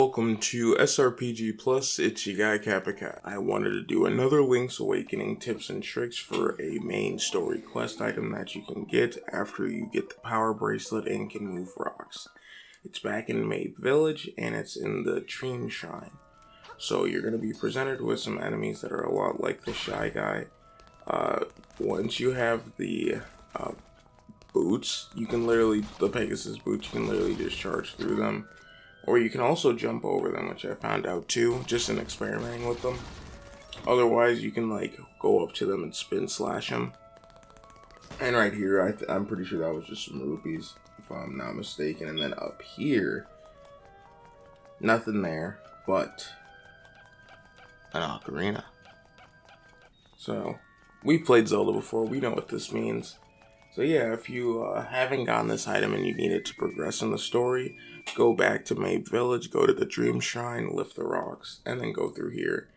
Welcome to SRPG Plus, it's your guy Kappa Cat. I wanted to do another Link's Awakening tips and tricks for a main story quest item that you can get after you get the power bracelet and can move rocks. It's back in Mabe Village and it's in the Dream Shrine. So you're going to be presented with some enemies that are a lot like the Shy Guy. Once you have the boots, you can literally, the Pegasus boots, you can literally just charge through them. Or you can also jump over them, which I found out too, just in experimenting with them. Otherwise, you can like go up to them and spin slash them. And right here, I'm pretty sure that was just some rupees, if I'm not mistaken. And then up here, nothing there but an ocarina. So, we played Zelda before, we know what this means. So yeah, if you haven't gotten this item and you need it to progress in the story, go back to Mabe Village, go to the Dream Shrine, lift the rocks, and then go through here.